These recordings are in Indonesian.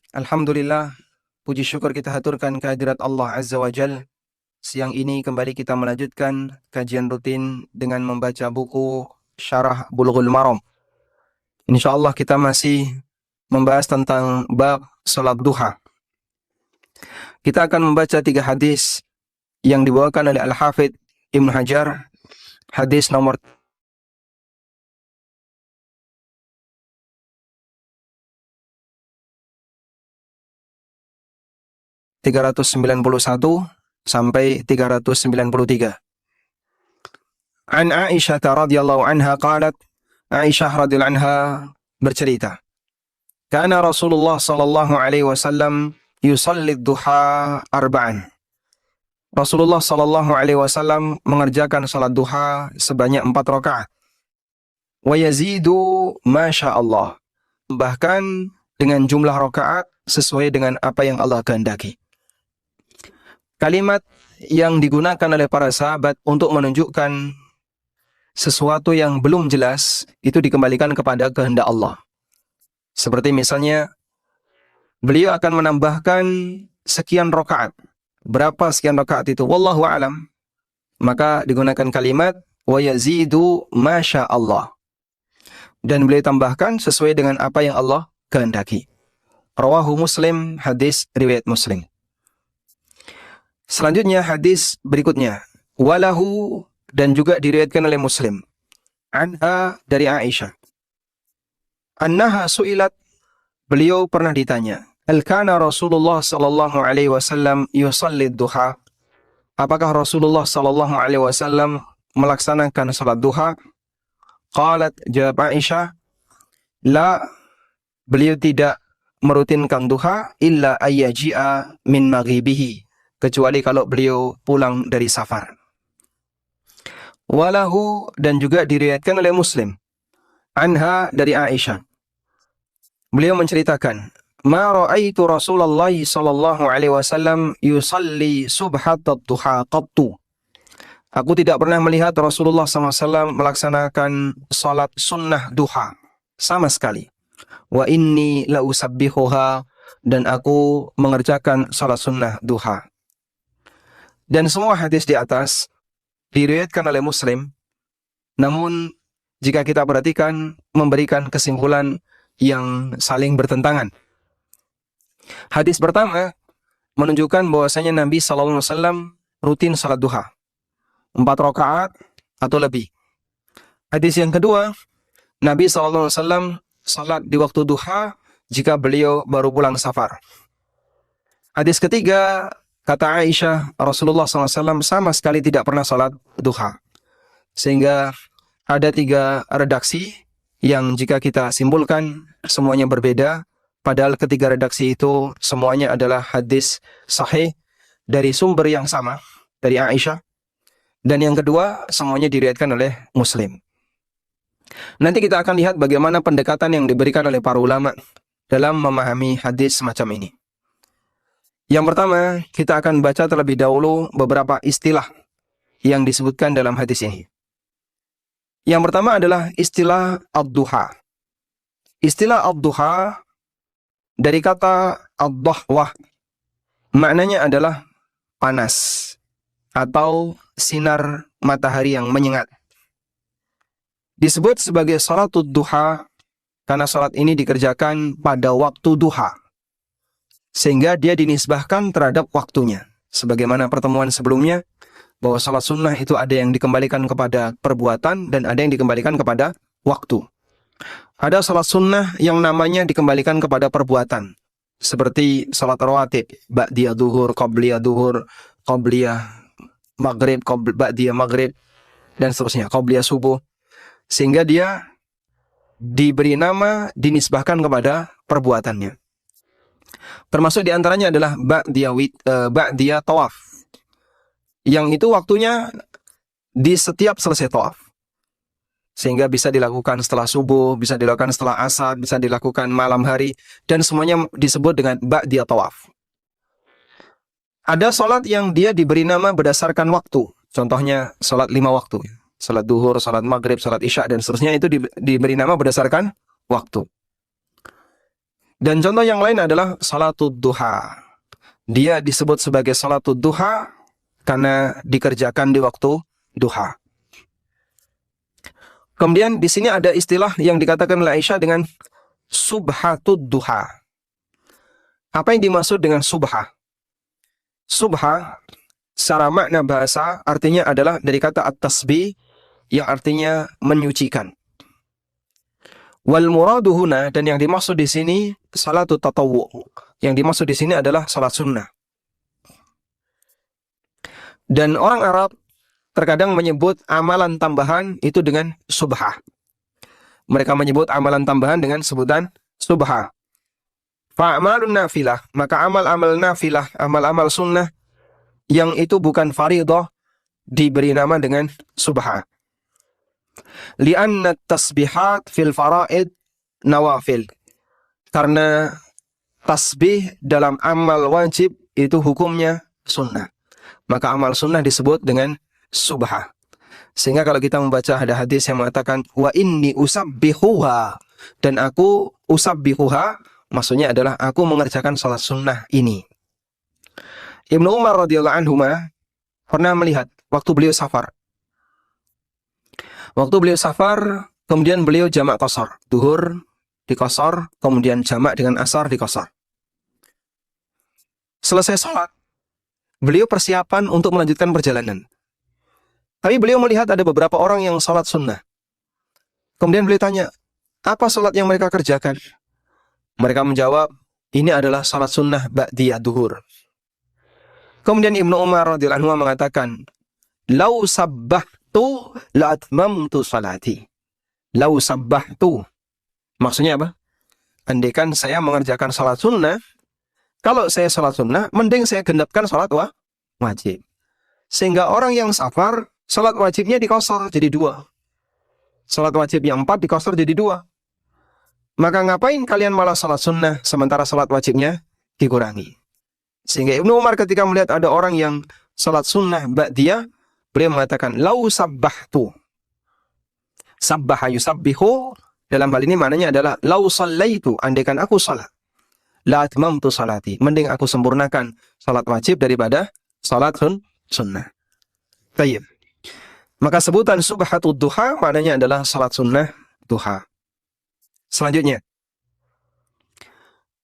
Alhamdulillah, puji syukur kita haturkan kehadirat Allah Azza wa Jal. Siang ini kembali kita melanjutkan kajian rutin dengan membaca buku Syarah Bulughul Maram. InsyaAllah kita masih membahas tentang bab salat duha. Kita akan membaca 3 hadis yang dibawakan oleh Al-Hafidh Ibnu Hajar. Hadis nomor 391 sampai 393. An Aisyah radhiyallahu anha qalat, Aisyah radhiyallahu anha bercerita, kana Rasulullah sallallahu alaihi wasallam yusalli duha arba'an. Rasulullah sallallahu alaihi wasallam mengerjakan salat duha sebanyak 4 rakaat. Wa yazidu masya Allah. Bahkan dengan jumlah rakaat sesuai dengan apa yang Allah kehendaki. Kalimat yang digunakan oleh para sahabat untuk menunjukkan sesuatu yang belum jelas itu dikembalikan kepada kehendak Allah. Seperti misalnya beliau akan menambahkan sekian rakaat. Berapa sekian rakaat itu? Wallahu a'lam. Maka digunakan kalimat wa yazidu masya Allah. Dan beliau tambahkan sesuai dengan apa yang Allah kehendaki. Rawahu Muslim, hadis riwayat Muslim. Selanjutnya hadis berikutnya, walahu, dan juga diriwayatkan oleh Muslim. Anha, dari Aisyah. Annaha su'ilat, beliau pernah ditanya, al-kana Rasulullah sallallahu alaihi wasallam yusalli duha? Apakah Rasulullah sallallahu alaihi wasallam melaksanakan salat duha? Qalat, jawab Aisyah, la, beliau tidak merutinkan duha illa ayyaji'a min maghibihi, kecuali kalau beliau pulang dari safar. Walahu, dan juga diriwayatkan oleh Muslim. Anha, dari Aisyah. Beliau menceritakan, ma ra'aitu Rasulullah sallallahu alaihi wasallam yusalli subhatat duha qattu. Aku tidak pernah melihat Rasulullah SAW melaksanakan salat sunnah duha sama sekali. Wa inni la usabbihuha, dan aku mengerjakan salat sunnah duha. Dan semua hadis di atas diriwayatkan oleh Muslim, namun jika kita perhatikan memberikan kesimpulan yang saling bertentangan. Hadis pertama menunjukkan bahwasanya Nabi SAW rutin salat duha 4 rakaat atau lebih. Hadis yang kedua, Nabi SAW salat di waktu duha jika beliau baru pulang safar. Hadis ketiga, kata Aisyah, Rasulullah SAW sama sekali tidak pernah salat duha. Sehingga ada 3 redaksi yang jika kita simpulkan semuanya berbeda, padahal ketiga redaksi itu semuanya adalah hadis sahih dari sumber yang sama, dari Aisyah. Dan yang kedua, semuanya diriwayatkan oleh Muslim. Nanti kita akan lihat bagaimana pendekatan yang diberikan oleh para ulama dalam memahami hadis semacam ini. Yang pertama, kita akan baca terlebih dahulu beberapa istilah yang disebutkan dalam hadis ini. Yang pertama adalah istilah ad-duha. Istilah ad-duha dari kata ad-dahwah, maknanya adalah panas atau sinar matahari yang menyengat. Disebut sebagai salatud duha karena salat ini dikerjakan pada waktu duha, sehingga dia dinisbahkan terhadap waktunya. Sebagaimana pertemuan sebelumnya, bahwa salat sunnah itu ada yang dikembalikan kepada perbuatan dan ada yang dikembalikan kepada waktu. Ada salat sunnah yang namanya dikembalikan kepada perbuatan, seperti salat rawatib, ba'diyah duhur, qabliyah duhur, qabliyah maghrib, ba'diyah maghrib, dan seterusnya, qabliyah subuh. Sehingga dia diberi nama, dinisbahkan kepada perbuatannya. Termasuk diantaranya adalah ba'diyah tawaf, yang itu waktunya di setiap selesai tawaf, sehingga bisa dilakukan setelah subuh, bisa dilakukan setelah asar, bisa dilakukan malam hari, dan semuanya disebut dengan ba'diyah tawaf. Ada salat yang dia diberi nama berdasarkan waktu, contohnya salat 5 waktu, salat duhur, salat maghrib, salat isya, dan seterusnya, itu diberi nama berdasarkan waktu. Dan contoh yang lain adalah salatul duha. Dia disebut sebagai salatul duha karena dikerjakan di waktu duha. Kemudian di sini ada istilah yang dikatakan oleh Aisyah dengan subhatud duha. Apa yang dimaksud dengan subha? Subha secara makna bahasa artinya adalah dari kata at-tasbih yang artinya menyucikan. Wal muradu huna, dan yang dimaksud di sini salatut tatawwu. Yang dimaksud di sini adalah salat sunnah. Dan orang Arab terkadang menyebut amalan tambahan itu dengan subha. Mereka menyebut amalan tambahan dengan sebutan subha. Fa'amalun nafilah, maka amal-amal nafilah, amal-amal sunnah yang itu bukan faridah diberi nama dengan subha. Lianna tasbihat fil faraid nawafil. Karena tasbih dalam amal wajib itu hukumnya sunnah. Maka amal sunnah disebut dengan subha. Sehingga kalau kita membaca ada hadis yang mengatakan wa inni usabbihuha, dan aku usabbihuha, maksudnya adalah aku mengerjakan salat sunnah ini. Ibnu Umar radhiyallahu anhu pernah melihat waktu beliau safar. Waktu beliau safar, kemudian beliau jamak qashar. Duhur di qashar, kemudian jamak dengan asar di qashar. Selesai salat, beliau persiapan untuk melanjutkan perjalanan. Tapi beliau melihat ada beberapa orang yang salat sunnah. Kemudian beliau tanya, apa salat yang mereka kerjakan? Mereka menjawab, ini adalah salat sunnah ba'diyah duhur. Kemudian Ibnu Umar radhiyallahu anhu mengatakan, "Lau sabbahtu la atmamtu salati." Lau sabbahtu. Maksudnya apa? Andaikan saya mengerjakan salat sunnah, kalau saya salat sunnah, mending saya genapkan salat wajib. Sehingga orang yang safar, salat wajibnya dikosor jadi 2. Salat wajib yang 4 dikosor jadi 2. Maka ngapain kalian malah salat sunnah, sementara salat wajibnya dikurangi? Sehingga Ibnu Umar ketika melihat ada orang yang salat sunnah ba'diyah, beliau mengatakan, lau sabbahtu. Sabbaha yusabbihu, dalam hal ini maknanya adalah, lau sallaitu, andaikan aku salat. La atmamtu salati, mending aku sempurnakan salat wajib daripada salat sunnah. Baik. Maka sebutan subhatud duha maknanya adalah salat sunnah duha. Selanjutnya,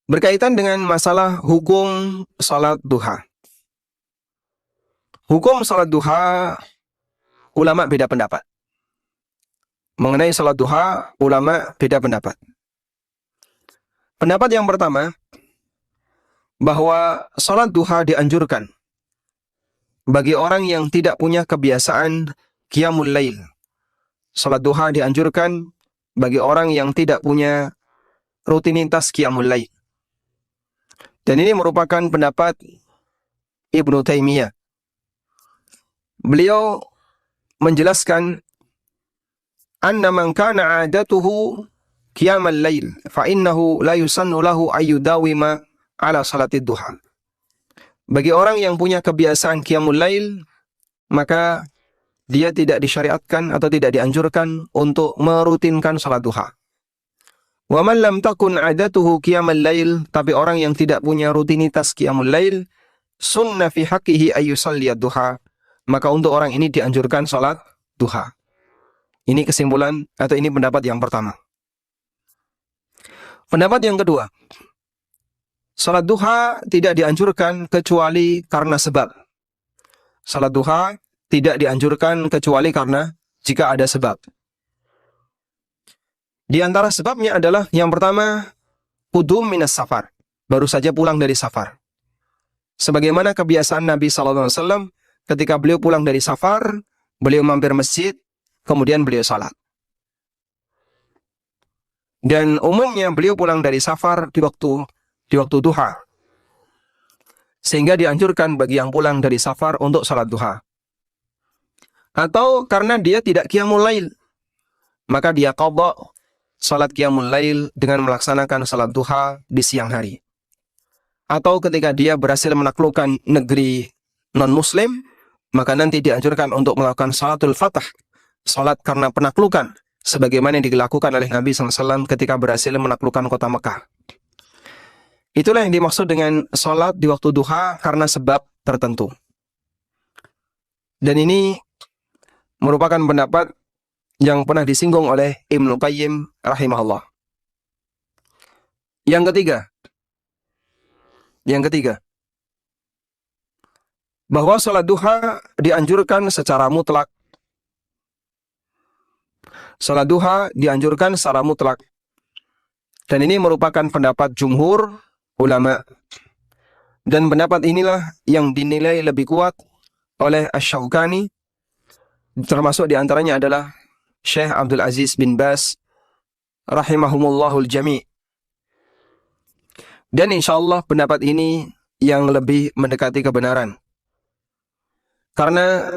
berkaitan dengan masalah hukum salat duha. Hukum salat duha, ulama beda pendapat. Mengenai salat duha, ulama beda pendapat. Pendapat yang pertama, bahwa salat duha dianjurkan bagi orang yang tidak punya kebiasaan qiyamul lail. Salat duha dianjurkan bagi orang yang tidak punya rutinitas qiyamul lail. Dan ini merupakan pendapat Ibnu Taimiyah. Beliau menjelaskan, anna man kana 'adatuhu qiyamal lail fa innahu la yusannu lahu ayyudawima ala salatid duha. Bagi orang yang punya kebiasaan qiyamul lail, maka dia tidak disyariatkan atau tidak dianjurkan untuk merutinkan salat duha. Wa man lam takun 'adatuhu qiyamul lail, tapi orang yang tidak punya rutinitas qiyamul lail, sunna fi haqqihi ay yusalli ad-duha, maka untuk orang ini dianjurkan salat duha. Ini kesimpulan atau ini pendapat yang pertama. Pendapat yang kedua, salat duha tidak dianjurkan kecuali karena sebab. Salat duha tidak dianjurkan kecuali karena jika ada sebab. Di antara sebabnya adalah yang pertama, qudum minas safar, baru saja pulang dari safar. Sebagaimana kebiasaan Nabi SAW, ketika beliau pulang dari safar, beliau mampir masjid, kemudian beliau salat. Dan umumnya beliau pulang dari safar di waktu duha. Sehingga dianjurkan bagi yang pulang dari safar untuk salat duha. Atau karena dia tidak qiyamul lail, maka dia qadha salat qiyamul lail dengan melaksanakan salat duha di siang hari. Atau ketika dia berhasil menaklukkan negeri non-muslim, maka nanti dianjurkan untuk melakukan salatul fatah, salat karena penaklukan, sebagaimana yang dilakukan oleh Nabi SAW ketika berhasil menaklukkan kota Mekah. Itulah yang dimaksud dengan sholat di waktu duha karena sebab tertentu. Dan ini merupakan pendapat yang pernah disinggung oleh Ibnu Qayyim rahimahullah. Yang ketiga, bahwa sholat duha dianjurkan secara mutlak. Sholat duha dianjurkan secara mutlak. Dan ini merupakan pendapat jumhur ulama. Dan pendapat inilah yang dinilai lebih kuat oleh Asy-Syaukani, termasuk diantaranya adalah Syekh Abdul Aziz bin Baz rahimahumullahul jami'. Dan insyaallah pendapat ini yang lebih mendekati kebenaran. Karena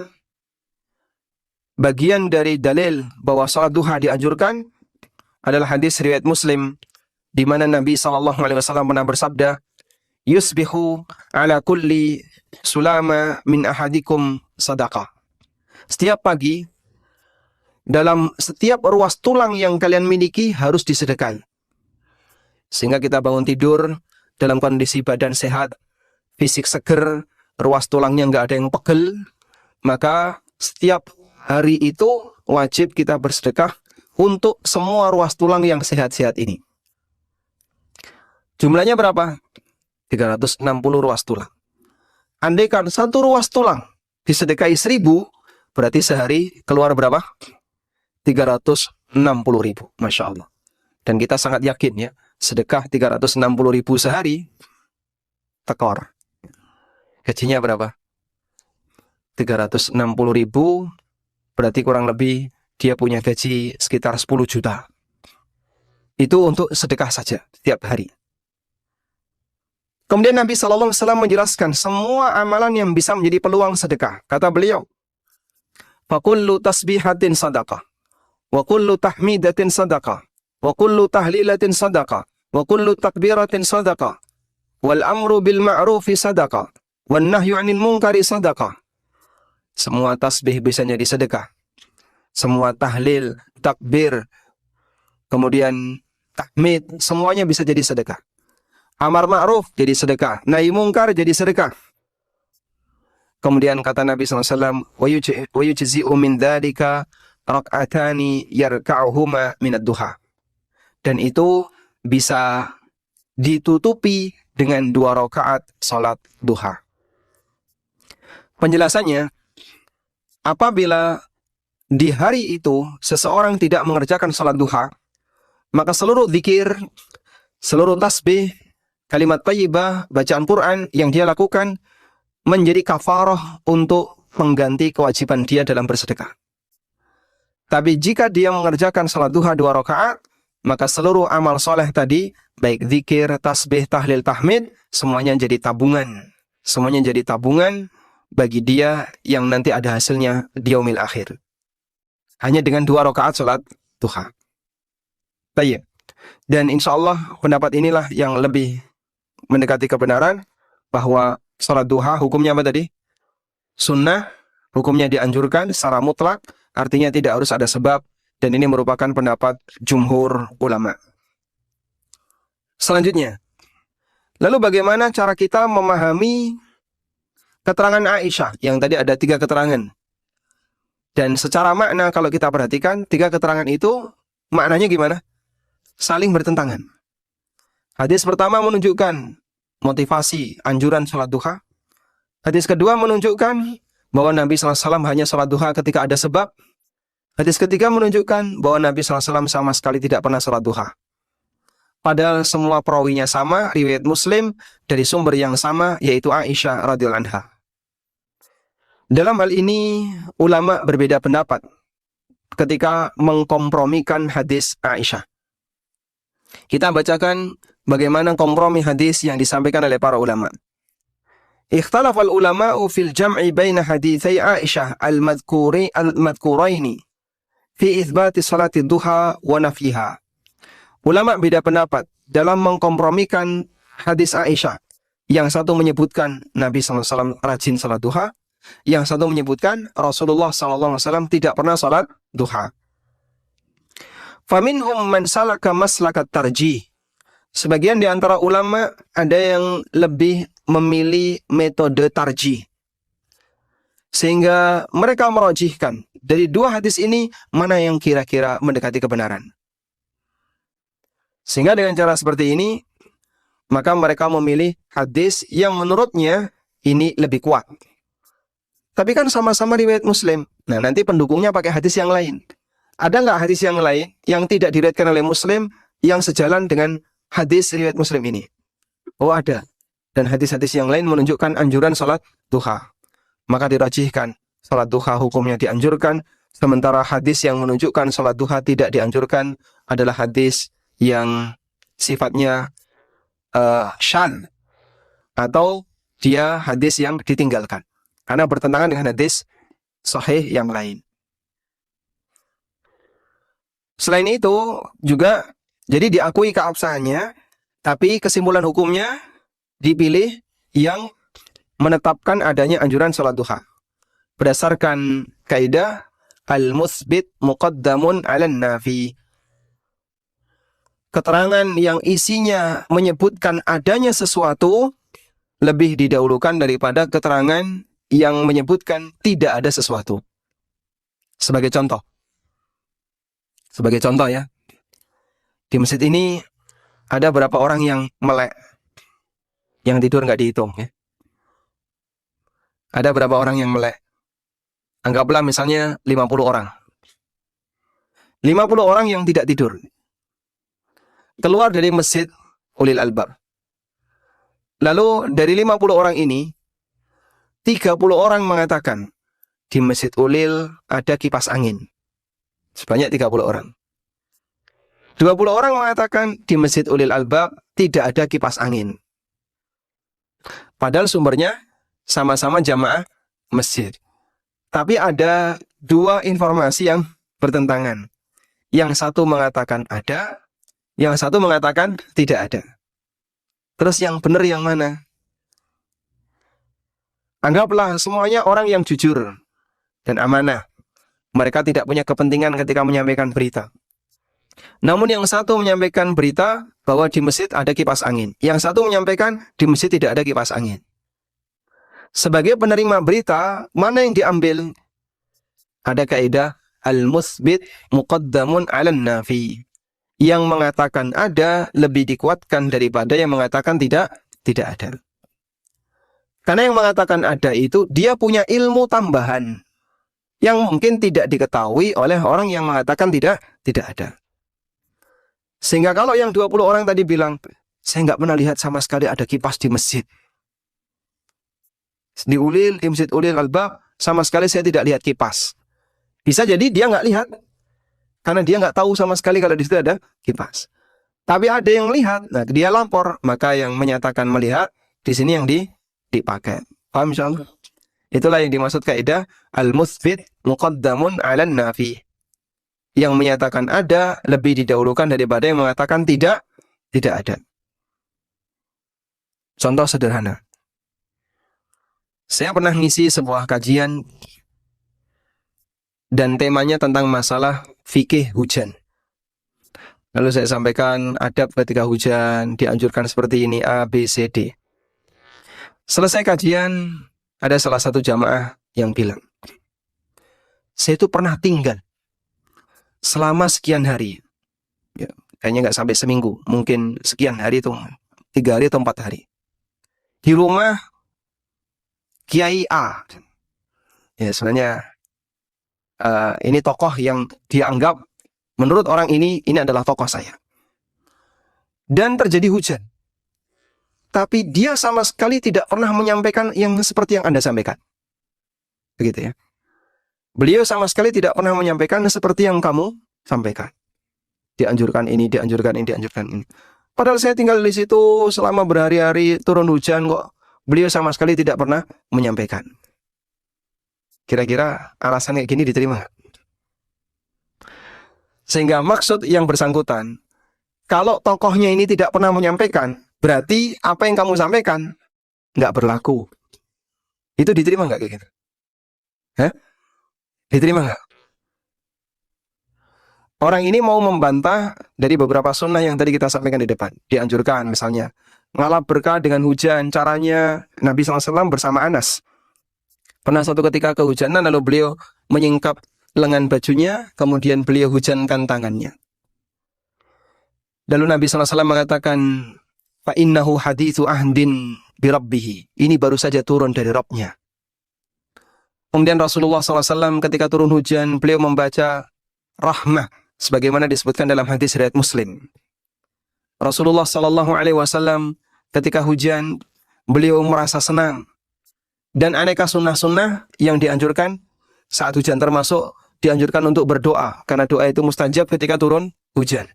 bagian dari dalil bahwa salat duha dianjurkan adalah hadis riwayat Muslim di mana Nabi SAW pernah bersabda, "Yusbihu ala kulli sulama min ahadikum sadaqah." Setiap pagi, dalam setiap ruas tulang yang kalian miliki harus disedekahkan. Sehingga kita bangun tidur dalam kondisi badan sehat, fisik seger, ruas tulangnya nggak ada yang pegel, maka setiap hari itu wajib kita bersedekah untuk semua ruas tulang yang sehat-sehat ini. Jumlahnya berapa? 360 ruas tulang. Andaikan satu ruas tulang disedekahi 1000, berarti sehari keluar berapa? 360.000. Masya Allah. Dan kita sangat yakin ya, sedekah 360.000 sehari, tekor. Gajinya berapa? 360.000, berarti kurang lebih dia punya gaji sekitar 10 juta. Itu untuk sedekah saja setiap hari. Kemudian Nabi SAW menjelaskan semua amalan yang bisa menjadi peluang sedekah. Kata beliau, "Fakullu tasbihatin sadaqah, wa kullu tahmidatin sadaqah, wa kullu tahlilatin sadaqah, wa kullu takbiratin sadaqah, wal amru bil ma'rufi sadaqah, wan nahyu 'anil munkari sadaqah." Semua tasbih bisa jadi sedekah. Semua tahlil, takbir, kemudian tahmid, semuanya bisa jadi sedekah. Amar ma'ruf jadi sedekah, nahi mungkar jadi sedekah. Kemudian kata Nabi SAW, wa yujzi'u min dzalika rak'atani yarka'uhuma minad duha. Dan itu bisa ditutupi dengan 2 rakaat salat duha. Penjelasannya, apabila di hari itu seseorang tidak mengerjakan salat duha, maka seluruh zikir, seluruh tasbih, kalimat thayyibah, bacaan Quran yang dia lakukan menjadi kafarah untuk mengganti kewajiban dia dalam bersedekah. Tapi jika dia mengerjakan salat duha 2 rakaat, maka seluruh amal soleh tadi, baik zikir, tasbih, tahlil, tahmid, semuanya jadi tabungan. Semuanya jadi tabungan bagi dia yang nanti ada hasilnya di yaumil akhir. Hanya dengan 2 rakaat salat duha. Baik. Dan insya Allah pendapat inilah yang lebih mendekati kebenaran, bahwa salat duha hukumnya apa tadi? Sunnah, hukumnya dianjurkan secara mutlak, artinya tidak harus ada sebab, dan ini merupakan pendapat jumhur ulama. Selanjutnya, lalu bagaimana cara kita memahami keterangan Aisyah, yang tadi ada 3 keterangan. Dan secara makna kalau kita perhatikan, 3 keterangan itu maknanya gimana? Saling bertentangan. Hadis pertama menunjukkan motivasi anjuran salat duha. Hadis kedua menunjukkan bahwa Nabi SAW hanya salat duha ketika ada sebab. Hadis ketiga menunjukkan bahwa Nabi SAW sama sekali tidak pernah salat duha. Padahal semua perawinya sama, riwayat Muslim dari sumber yang sama, yaitu Aisyah radhiyallahu anha. Dalam hal ini ulama berbeda pendapat ketika mengkompromikan hadis Aisyah. Kita bacakan bagaimana kompromi hadis yang disampaikan oleh para ulama. Ikhtalafal ulama'u fil jam'i baina haditsai Aisyah al-madhkuraini fi itsbati salati duha wa nafiha. Ulama beda pendapat dalam mengkompromikan hadis Aisyah. Yang satu menyebutkan Nabi SAW rajin salat duha, yang satu menyebutkan Rasulullah SAW tidak pernah salat duha. Faminhum man salaka maslakat tarjih. Sebagian di antara ulama ada yang lebih memilih metode tarjih. Sehingga mereka merojihkan dari dua hadis ini mana yang kira-kira mendekati kebenaran. Sehingga dengan cara seperti ini, maka mereka memilih hadis yang menurutnya ini lebih kuat. Tapi kan sama-sama riwayat Muslim. Nah, nanti pendukungnya pakai hadis yang lain. Ada nggak hadis yang lain yang tidak diriwayatkan oleh Muslim yang sejalan dengan hadis riwayat Muslim ini? Oh, ada. Dan hadis-hadis yang lain menunjukkan anjuran salat duha. Maka dirajihkan salat duha hukumnya dianjurkan, sementara hadis yang menunjukkan salat duha tidak dianjurkan adalah hadis yang sifatnya syadz atau dia hadis yang ditinggalkan karena bertentangan dengan hadis sahih yang lain. Selain itu juga jadi diakui keabsahannya, tapi kesimpulan hukumnya dipilih yang menetapkan adanya anjuran salat duha berdasarkan kaidah al-mutsbit muqaddamun 'alan nafi. Keterangan yang isinya menyebutkan adanya sesuatu lebih didahulukan daripada keterangan yang menyebutkan tidak ada sesuatu. Sebagai contoh ya, di masjid ini ada berapa orang yang melek, yang tidur nggak dihitung ya. Ada berapa orang yang melek? Anggaplah misalnya 50 orang. 50 orang yang tidak tidur. Keluar dari masjid ulil albab. Lalu dari 50 orang ini, 30 orang mengatakan, di masjid ulil ada kipas angin. Sebanyak 30 orang. 20 orang mengatakan, di masjid ulil albab tidak ada kipas angin. Padahal sumbernya sama-sama jamaah masjid. Tapi ada dua informasi yang bertentangan. Yang satu mengatakan ada, yang satu mengatakan tidak ada. Terus yang benar yang mana? Anggaplah semuanya orang yang jujur dan amanah. Mereka tidak punya kepentingan ketika menyampaikan berita. Namun yang satu menyampaikan berita bahwa di masjid ada kipas angin. Yang satu menyampaikan di masjid tidak ada kipas angin. Sebagai penerima berita, mana yang diambil? Ada kaidah al-mutsbit muqaddamun 'alan nafi. Yang mengatakan ada lebih dikuatkan daripada yang mengatakan tidak ada. Karena yang mengatakan ada itu dia punya ilmu tambahan yang mungkin tidak diketahui oleh orang yang mengatakan tidak ada. Sehingga kalau yang 20 orang tadi bilang, saya nggak pernah lihat sama sekali ada kipas di masjid. Di masjid ulil albab, sama sekali saya tidak lihat kipas. Bisa jadi dia nggak lihat, karena dia nggak tahu sama sekali kalau di situ ada kipas. Tapi ada yang lihat, nah dia lapor, maka yang menyatakan melihat di sini yang dipakai. Paham insyaallah? Itulah yang dimaksud kaidah al-mutsbit muqaddamun 'alan nafi. Yang menyatakan ada lebih didahulukan daripada yang mengatakan tidak ada. Contoh sederhana. Saya pernah ngisi sebuah kajian dan temanya tentang masalah fikih hujan. Lalu saya sampaikan adab ketika hujan, dianjurkan seperti ini, A, B, C, D. Selesai kajian, ada salah satu jamaah yang bilang, saya itu pernah tinggal selama sekian hari. Ya, kayaknya nggak sampai seminggu, mungkin sekian hari itu, 3 hari atau 4 hari. Di rumah Kiai A. Ya, sebenarnya ini tokoh yang dianggap menurut orang ini adalah tokoh saya. Dan terjadi hujan. Tapi dia sama sekali tidak pernah menyampaikan yang seperti yang Anda sampaikan. Begitu ya. Beliau sama sekali tidak pernah menyampaikan seperti yang kamu sampaikan. Dianjurkan ini, dianjurkan ini, dianjurkan ini. Padahal saya tinggal di situ selama berhari-hari turun hujan kok. Beliau sama sekali tidak pernah menyampaikan. Kira-kira alasan kayak gini diterima nggak? Sehingga maksud yang bersangkutan, kalau tokohnya ini tidak pernah menyampaikan, berarti apa yang kamu sampaikan nggak berlaku. Itu diterima nggak kayak gitu? Hah? Diterima nggak? Orang ini mau membantah dari beberapa sunnah yang tadi kita sampaikan di depan. Dianjurkan misalnya, ngalap berkah dengan hujan. Caranya Nabi SAW bersama Anas. Pernah suatu ketika kehujanan, lalu beliau menyingkap lengan bajunya, kemudian beliau hujankan tangannya. Lalu Nabi SAW mengatakan, فَإِنَّهُ حَدِيثُ أَهْدٍ بِرَبِّهِ. Ini baru saja turun dari Rabbnya. Kemudian Rasulullah SAW ketika turun hujan, beliau membaca rahmah, sebagaimana disebutkan dalam hadis riwayat Muslim. Rasulullah SAW ketika hujan, beliau merasa senang. Dan aneka sunnah-sunnah yang dianjurkan saat hujan, termasuk dianjurkan untuk berdoa, karena doa itu mustajab ketika turun hujan.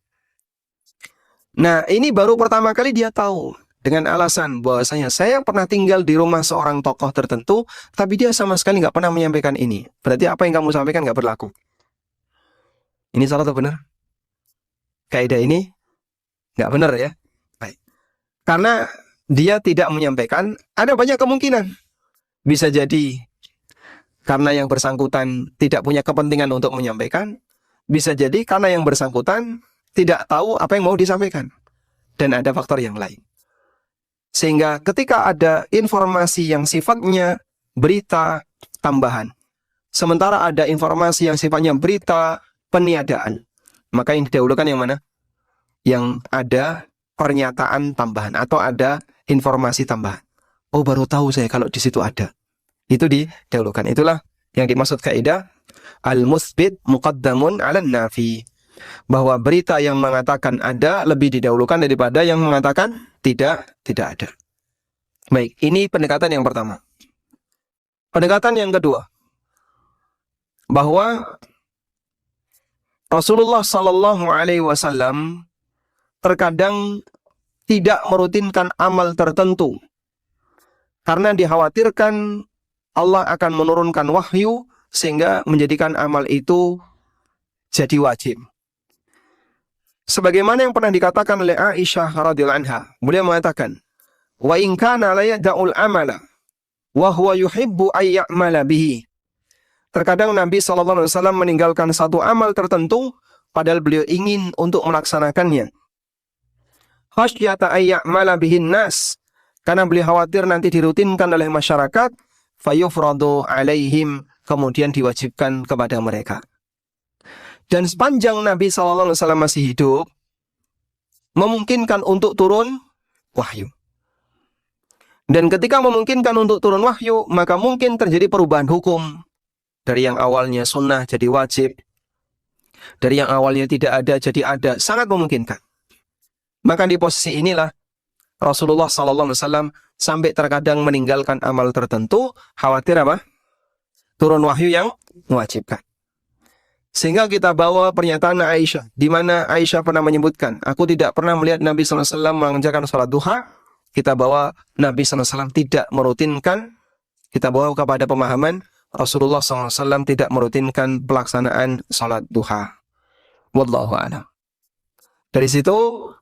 Nah, ini baru pertama kali dia tahu, dengan alasan bahwasanya saya pernah tinggal di rumah seorang tokoh tertentu, tapi dia sama sekali nggak pernah menyampaikan ini. Berarti apa yang kamu sampaikan nggak berlaku. Ini salah atau benar? Kaidah ini nggak benar ya. Baik. Karena dia tidak menyampaikan, ada banyak kemungkinan. Bisa jadi karena yang bersangkutan tidak punya kepentingan untuk menyampaikan. Bisa jadi karena yang bersangkutan tidak tahu apa yang mau disampaikan. Dan ada faktor yang lain. Sehingga ketika ada informasi yang sifatnya berita tambahan, sementara ada informasi yang sifatnya berita peniadaan, maka yang didahulukan yang mana? Yang ada pernyataan tambahan atau ada informasi tambahan. Oh, baru tahu saya kalau di situ ada. Itu didahulukan. Itulah yang dimaksud kaidah al-mutsbit muqaddamun 'alan nafi. Bahwa berita yang mengatakan ada lebih didahulukan daripada yang mengatakan tidak ada. Baik, ini pendekatan yang pertama. Pendekatan yang kedua, bahwa Rasulullah Sallallahu Alaihi Wasallam terkadang tidak merutinkan amal tertentu karena dikhawatirkan Allah akan menurunkan wahyu sehingga menjadikan amal itu jadi wajib. Sebagaimana yang pernah dikatakan oleh Aisyah radhiyallahu anha, beliau mengatakan, "Wa in kana la yad'ul amala wa huwa yuhibbu ay ya'mala bihi." Terkadang Nabi SAW meninggalkan satu amal tertentu, padahal beliau ingin untuk melaksanakannya. Khasyata ay ya'mala bihin nas, karena beliau khawatir nanti dirutinkan oleh masyarakat, fayufradu alaihim, kemudian diwajibkan kepada mereka. Dan sepanjang Nabi SAW masih hidup, memungkinkan untuk turun wahyu. Dan ketika memungkinkan untuk turun wahyu, maka mungkin terjadi perubahan hukum. Dari yang awalnya sunnah jadi wajib. Dari yang awalnya tidak ada jadi ada. Sangat memungkinkan. Maka di posisi inilah Rasulullah SAW sampai terkadang meninggalkan amal tertentu, khawatir apa? Turun wahyu yang mewajibkan. Sehingga kita bawa pernyataan Aisyah, di mana Aisyah pernah menyebutkan, aku tidak pernah melihat Nabi SAW mengerjakan sholat duha. Kita bawa Nabi SAW tidak merutinkan, kita bawa kepada pemahaman Rasulullah SAW tidak merutinkan pelaksanaan sholat duha. Wallahu a'lam. Dari situ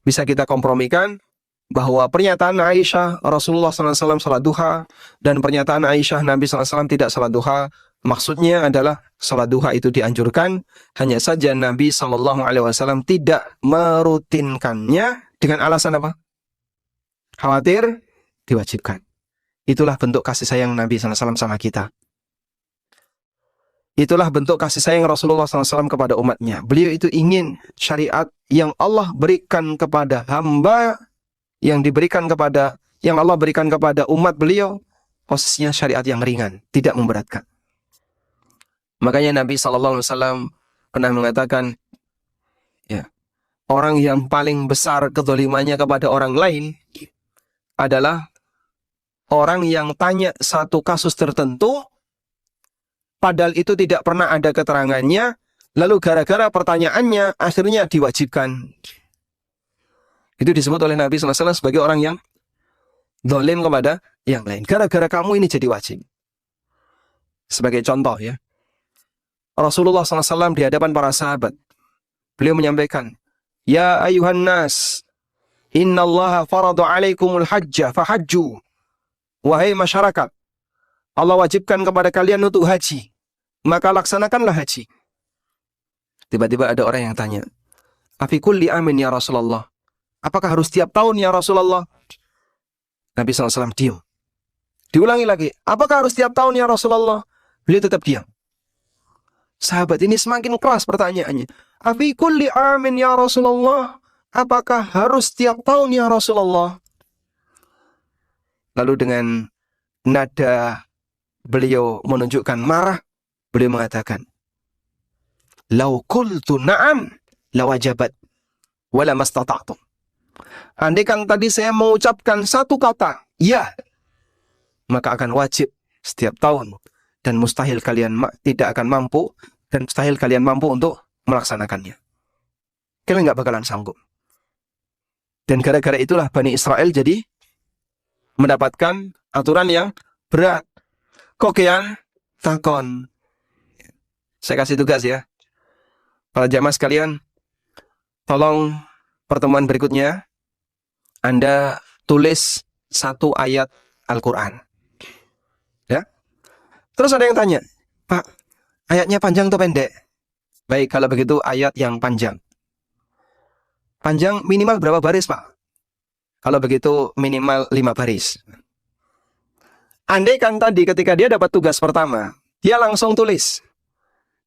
bisa kita kompromikan bahwa pernyataan Aisyah Rasulullah SAW sholat duha dan pernyataan Aisyah Nabi SAW tidak sholat duha, maksudnya adalah sholat duha itu dianjurkan, hanya saja Nabi SAW tidak merutinkannya dengan alasan apa? Khawatir diwajibkan. Itulah bentuk kasih sayang Nabi SAW sama kita. Itulah bentuk kasih sayang Rasulullah SAW kepada umatnya. Beliau itu ingin syariat yang Allah berikan kepada hamba, yang Allah berikan kepada umat beliau, posisinya syariat yang ringan, tidak memberatkan. Makanya Nabi SAW pernah mengatakan, ya, orang yang paling besar kezalimannya kepada orang lain adalah orang yang tanya satu kasus tertentu, padahal itu tidak pernah ada keterangannya, lalu gara-gara pertanyaannya akhirnya diwajibkan. Itu disebut oleh Nabi SAW sebagai orang yang zalim kepada yang lain. Gara-gara kamu ini jadi wajib. Sebagai contoh ya, Rasulullah SAW di hadapan para sahabat, beliau menyampaikan, Ya ayuhan nas, innallaha faradu alaikumul hajjah fahajju. Wahai masyarakat, Allah wajibkan kepada kalian untuk haji, maka laksanakanlah haji. Tiba-tiba ada orang yang tanya, "Afi kulli amin ya Rasulullah?" Apakah harus tiap tahun ya Rasulullah? Nabi SAW diam. Diulangi lagi, apakah harus tiap tahun ya Rasulullah? Beliau tetap diam. Sahabat ini semakin keras pertanyaannya. Afi kulli amin ya Rasulullah? Apakah harus tiap tahun ya Rasulullah? Lalu dengan nada beliau menunjukkan marah, beliau mengatakan, "Lau qultu na'am lawajabat wala mastata'tum." Andaikan tadi saya mengucapkan satu kata, ya, maka akan wajib setiap tahun dan mustahil kalian tidak akan mampu dan mustahil kalian mampu untuk melaksanakannya. Kalian nggak bakalan sanggup. Dan gara-gara itulah Bani Israel jadi mendapatkan aturan yang berat. Kokean takon. Saya kasih tugas ya. Para jamaah sekalian, tolong pertemuan berikutnya Anda tulis satu ayat Al-Quran. Ya. Terus ada yang tanya, "Pak, ayatnya panjang atau pendek?" Baik, kalau begitu ayat yang panjang. Panjang minimal berapa baris, Pak? Kalau begitu minimal 5 baris. Andai kan tadi ketika dia dapat tugas pertama, dia langsung tulis.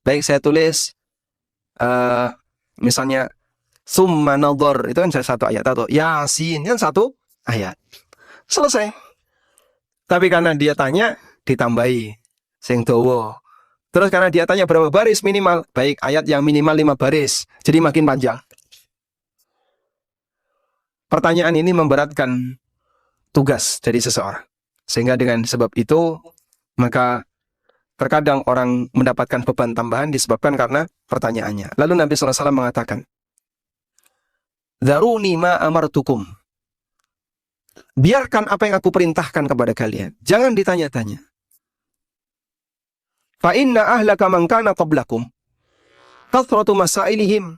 Baik, saya tulis misalnya summa nadhar, itu kan satu ayat, atau Yasin kan satu ayat. Selesai. Tapi karena dia tanya, ditambahi sing dawa. Terus karena dia tanya berapa baris minimal, baik ayat yang minimal 5 baris. Jadi makin panjang. Pertanyaan ini memberatkan tugas dari seseorang. Sehingga dengan sebab itu, maka terkadang orang mendapatkan beban tambahan disebabkan karena pertanyaannya. Lalu Nabi SAW mengatakan, "Dharuni ma amartukum." Biarkan apa yang aku perintahkan kepada kalian. Jangan ditanya-tanya. Fa inna ahlaka man kana qablakum kathratu masailihim.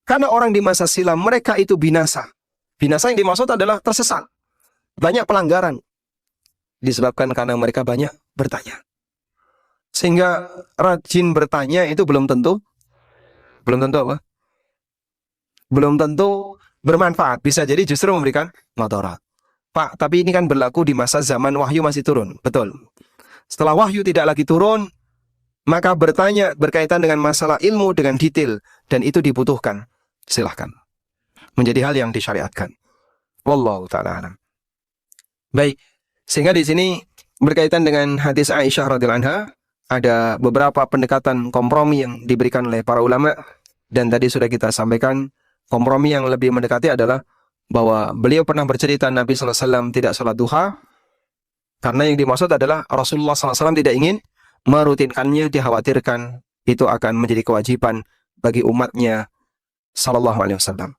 Karena orang di masa silam mereka itu binasa. Binasa yang dimaksud adalah tersesat. Banyak pelanggaran. Disebabkan karena mereka banyak bertanya. Sehingga rajin bertanya itu belum tentu apa? Belum tentu bermanfaat. Bisa jadi justru memberikan madarat. Pak, tapi ini kan berlaku di masa zaman wahyu masih turun. Betul. Setelah wahyu tidak lagi turun, maka bertanya berkaitan dengan masalah ilmu dengan detail. Dan itu dibutuhkan. Silahkan. Menjadi hal yang disyariatkan. Wallahu ta'ala alam. Baik. Sehingga di sini berkaitan dengan hadis Aisyah radhiyallahu anha, ada beberapa pendekatan kompromi yang diberikan oleh para ulama. Dan tadi sudah kita sampaikan, kompromi yang lebih mendekati adalah bahwa beliau pernah bercerita Nabi SAW tidak sholat duha, karena yang dimaksud adalah Rasulullah SAW tidak ingin merutinkannya, dikhawatirkan itu akan menjadi kewajiban bagi umatnya Sallallahu Alaihi Wasallam.